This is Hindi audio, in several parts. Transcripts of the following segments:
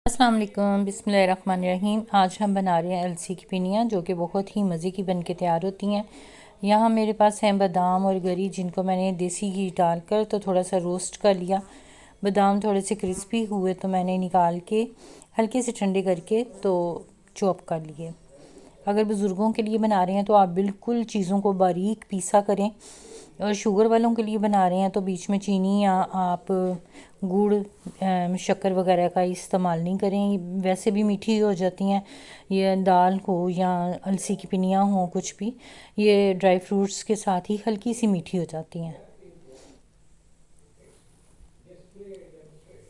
अस्सलाम वालेकुम, बिस्मिल्लाहिर्रहमानिर्रहीम। आज हम बना रहे हैं अलसी की पिनियाँ, जो कि बहुत ही मज़े की बन के तैयार होती हैं। यहाँ मेरे पास हैं बादाम और गरी, जिनको मैंने देसी घी डालकर तो थोड़ा सा रोस्ट कर लिया। बादाम थोड़े से क्रिस्पी हुए तो मैंने निकाल के हल्के से ठंडे करके तो चॉप कर लिए। अगर बुज़ुर्गों के लिए बना रहे हैं तो आप बिल्कुल चीज़ों को बारीक पीसा करें, और शुगर वालों के लिए बना रहे हैं तो बीच में चीनी या आप गुड़ शक्कर वगैरह का इस्तेमाल नहीं करें। वैसे भी मीठी हो जाती हैं, ये दाल हो या अलसी की पिनियाँ हो, कुछ भी ये ड्राई फ्रूट्स के साथ ही हल्की सी मीठी हो जाती हैं।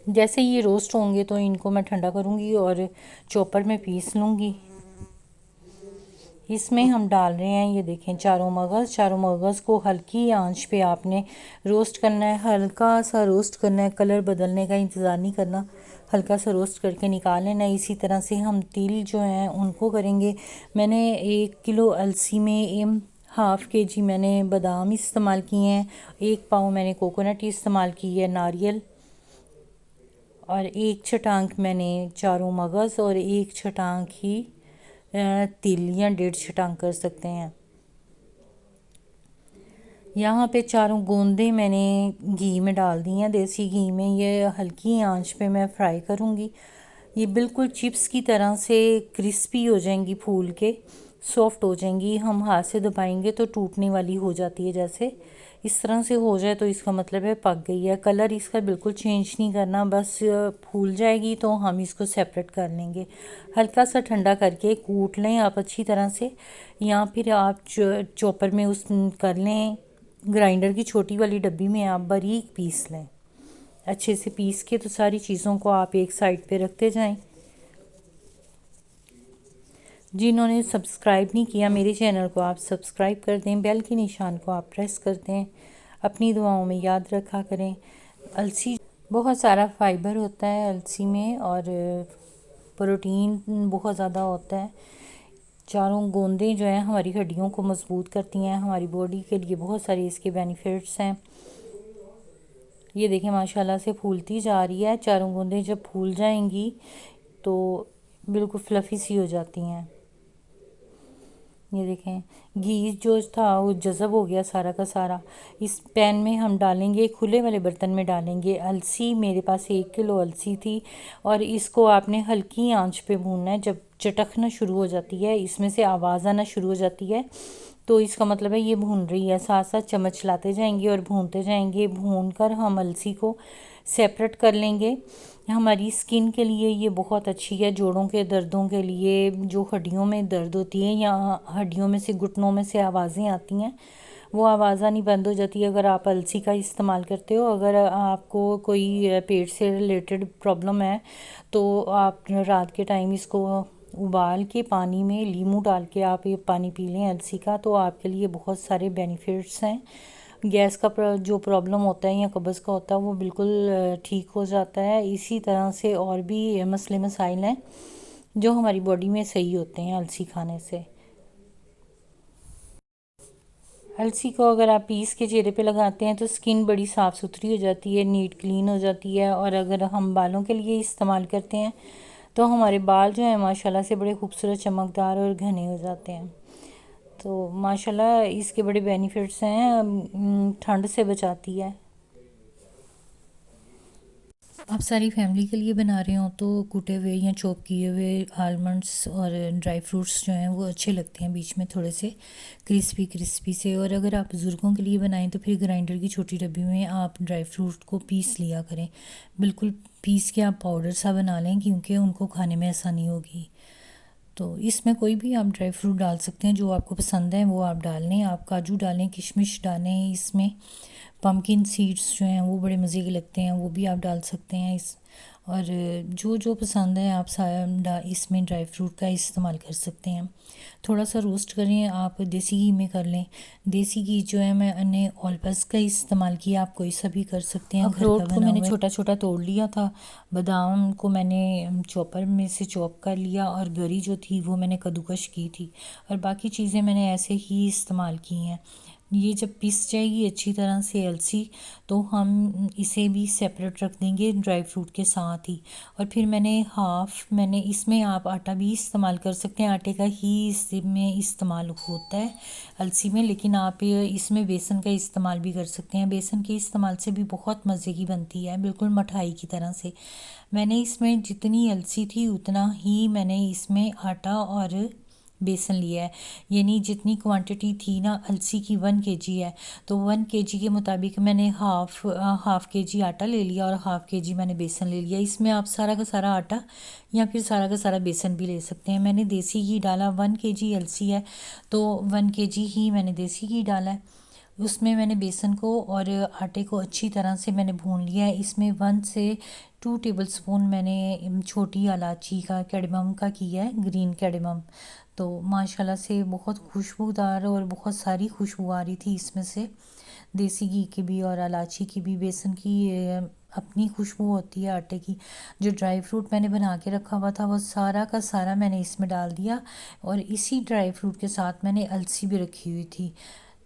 जैसे ये रोस्ट होंगे तो इनको मैं ठंडा करूँगी और चॉपर में पीस लूँगी। इसमें हम डाल रहे हैं, ये देखें, चारों मगज़ को हल्की आंच पे आपने रोस्ट करना है, हल्का सा रोस्ट करना है, कलर बदलने का इंतज़ार नहीं करना, हल्का सा रोस्ट करके निकाल लेना है। इसी तरह से हम तिल जो हैं उनको करेंगे। मैंने 1 किलो अलसी में ½ kg मैंने बादाम इस्तेमाल किए हैं, 1 पाव मैंने कोकोनट इस्तेमाल की है, नारियल, और 1 छटांक मैंने चारों मगज़ और 1 छटांक ही तिल, या 1.5 छटांक कर सकते हैं। यहाँ पे चारों गोंदे मैंने घी में डाल दी हैं, देसी घी में। ये हल्की आंच पे मैं फ्राई करूँगी। ये बिल्कुल चिप्स की तरह से क्रिस्पी हो जाएंगी, फूल के सॉफ्ट हो जाएंगी। हम हाथ से दबाएंगे तो टूटने वाली हो जाती है। जैसे इस तरह से हो जाए तो इसका मतलब है पक गई है। कलर इसका बिल्कुल चेंज नहीं करना, बस फूल जाएगी तो हम इसको सेपरेट कर लेंगे। हल्का सा ठंडा करके कूट लें आप अच्छी तरह से, या फिर आप चॉपर में उस कर लें, ग्राइंडर की छोटी वाली डब्बी में आप बारीक पीस लें। अच्छे से पीस के तो सारी चीज़ों को आप एक साइड पे रखते जाएं। जिन्होंने सब्सक्राइब नहीं किया मेरे चैनल को, आप सब्सक्राइब कर दें, बेल के निशान को आप प्रेस कर दें। अपनी दुआओं में याद रखा करें। अलसी बहुत सारा फाइबर होता है अलसी में, और प्रोटीन बहुत ज़्यादा होता है। चारों गोंदें जो हैं हमारी हड्डियों को मजबूत करती हैं, हमारी बॉडी के लिए बहुत सारे इसके बेनिफिट्स हैं। ये देखें, माशाल्लाह से फूलती जा रही है। चारों गोंदें जब फूल जाएंगी तो बिल्कुल फ्लफ़ी सी हो जाती हैं। ये देखें, घी जो था वो जज़ब हो गया सारा का सारा। इस पैन में हम डालेंगे, खुले वाले बर्तन में डालेंगे अलसी। मेरे पास 1 किलो अलसी थी, और इसको आपने हल्की आंच पे भूनना है। जब चटकना शुरू हो जाती है, इसमें से आवाज़ आना शुरू हो जाती है, तो इसका मतलब है ये भून रही है। साथ साथ चम्मच लाते जाएंगे और भूनते जाएंगे। भून कर हम अलसी को सेपरेट कर लेंगे। हमारी स्किन के लिए ये बहुत अच्छी है। जोड़ों के दर्दों के लिए, जो हड्डियों में दर्द होती है या हड्डियों में से, घुटनों में से आवाज़ें आती हैं, वो आवाज़ आनी बंद हो जाती है अगर आप अलसी का इस्तेमाल करते हो। अगर आपको कोई पेट से रिलेटेड प्रॉब्लम है तो आप रात के टाइम इसको उबाल के पानी में लीमू डाल के आप ये पानी पी लें अलसी का, तो आपके लिए बहुत सारे बेनिफिट्स हैं। गैस का जो प्रॉब्लम होता है या कब्ज़ का होता है वो बिल्कुल ठीक हो जाता है। इसी तरह से और भी मसले मसाइल हैं जो हमारी बॉडी में सही होते हैं अलसी खाने से। अलसी को अगर आप पीस के चेहरे पे लगाते हैं तो स्किन बड़ी साफ़ सुथरी हो जाती है, नीट क्लीन हो जाती है। और अगर हम बालों के लिए इस्तेमाल करते हैं तो हमारे बाल जो हैं माशाल्लाह से बड़े खूबसूरत, चमकदार और घने हो जाते हैं। तो माशाल्लाह इसके बड़े बेनिफिट्स हैं। ठंड से बचाती है। आप सारी फैमिली के लिए बना रहे हो तो कूटे हुए या चॉप किए हुए आलमंड्स और ड्राई फ्रूट्स जो हैं वो अच्छे लगते हैं, बीच में थोड़े से क्रिस्पी क्रिस्पी से। और अगर आप बुज़ुर्गों के लिए बनाएं तो फिर ग्राइंडर की छोटी डब्बी में आप ड्राई फ्रूट को पीस लिया करें। बिल्कुल पीस के आप पाउडर सा बना लें, क्योंकि उनको खाने में आसानी होगी। तो इसमें कोई भी आप ड्राई फ्रूट डाल सकते हैं, जो आपको पसंद है वो आप डाल लें। आप काजू डालें, किशमिश डालें इसमें। पम्पकिन सीड्स जो हैं वो बड़े मज़े के लगते हैं, वो भी आप डाल सकते हैं इस। और जो जो पसंद है आप सारा इसमें ड्राई फ्रूट का इस्तेमाल कर सकते हैं। थोड़ा सा रोस्ट करें, आप देसी घी में कर लें। देसी घी जो है मैंने ऑलपस का इस्तेमाल किया, आप कोई सा भी कर सकते हैं। अखरोट को मैंने छोटा छोटा तोड़ लिया था। बादाम को मैंने चॉपर में से चॉप कर लिया, और गरी जो थी वो मैंने कद्दूकश की थी। और बाकी चीज़ें मैंने ऐसे ही इस्तेमाल की हैं। ये जब पिस जाएगी अच्छी तरह से अलसी, तो हम इसे भी सेपरेट रख देंगे ड्राई फ्रूट के साथ ही। और फिर मैंने इसमें आप आटा भी इस्तेमाल कर सकते हैं, आटे का ही इसमें इस्तेमाल होता है अलसी में, लेकिन आप इसमें बेसन का इस्तेमाल भी कर सकते हैं। बेसन के इस्तेमाल से भी बहुत मज़े की बनती है, बिल्कुल मिठाई की तरह से। मैंने इसमें जितनी अलसी थी उतना ही मैंने इसमें आटा और बेसन लिया है, यानी जितनी क्वांटिटी थी ना अलसी की 1 kg है, तो 1 kg के मुताबिक मैंने हाफ़ kg आटा ले लिया और हाफ़ kg मैंने बेसन ले लिया। इसमें आप सारा का सारा आटा या फिर सारा का सारा बेसन भी ले सकते हैं। मैंने देसी घी डाला, 1 kg अलसी है तो 1 kg ही मैंने देसी घी डाला है। उसमें मैंने बेसन को और आटे को अच्छी तरह से मैंने भून लिया है। इसमें 1 से 2 टेबलस्पून मैंने छोटी इलायची का कैडमम का किया है, ग्रीन कैडमम। तो माशाल्लाह से बहुत खुशबूदार और बहुत सारी खुशबू आ रही थी इसमें से, देसी घी की भी और इलायची की भी। बेसन की अपनी खुशबू होती है आटे की। जो ड्राई फ्रूट मैंने बना के रखा हुआ था वो सारा का सारा मैंने इसमें डाल दिया, और इसी ड्राई फ्रूट के साथ मैंने अलसी भी रखी हुई थी।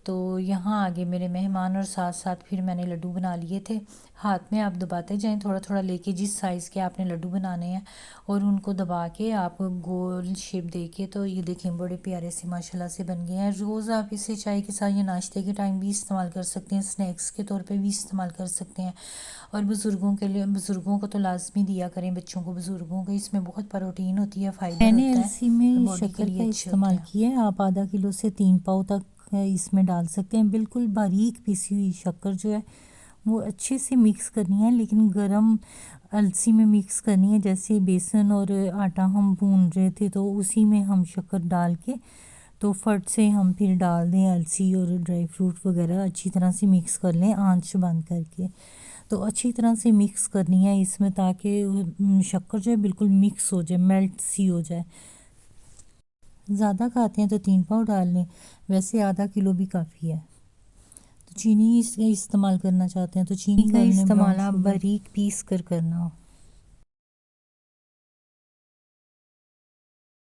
तो यहाँ आगे मेरे मेहमान और साथ साथ फिर मैंने लड्डू बना लिए थे। हाथ में आप दबाते जाएं थोड़ा थोड़ा लेके, जिस साइज़ के आपने लड्डू बनाने हैं, और उनको दबा के आप गोल शेप दे के, तो ये देखें बड़े प्यारे से माशाल्लाह से बन गए हैं। रोज़ आप इसे चाय के साथ या नाश्ते के टाइम भी इस्तेमाल कर सकते हैं, स्नैक्स के तौर पे भी इस्तेमाल कर सकते हैं। और बुज़ुर्गों के लिए, बुज़ुर्गों को तो लाजमी दिया करें, बच्चों को, बुज़ुर्गों को इसमें बहुत प्रोटीन होती है, फ़ाइबर मैंने होता है अलसी और में बॉडी के शक्कर लिए का अच्छे होते इस्तेमाल हैं। किया है। आप आधा किलो से 3 पाव तक इसमें डाल सकते हैं। बिल्कुल बारीक पिसी हुई शक्कर जो है वो अच्छे से मिक्स करनी है, लेकिन गरम अलसी में मिक्स करनी है। जैसे बेसन और आटा हम भून रहे थे तो उसी में हम शक्कर डाल के, तो फट से हम फिर डाल दें अलसी और ड्राई फ्रूट वगैरह, अच्छी तरह से मिक्स कर लें आंच बंद करके। तो अच्छी तरह से मिक्स करनी है इसमें, ताकि शक्कर जो है बिल्कुल मिक्स हो जाए, मेल्ट सी हो जाए। ज़्यादा खाते हैं तो 3 पाव डाल लें, वैसे आधा किलो भी काफ़ी है। तो चीनी इस्तेमाल करना चाहते हैं तो चीनी का कर लें, ब्राउन इस्तेमाल आप शुगर। बारीक पीस कर करना हो।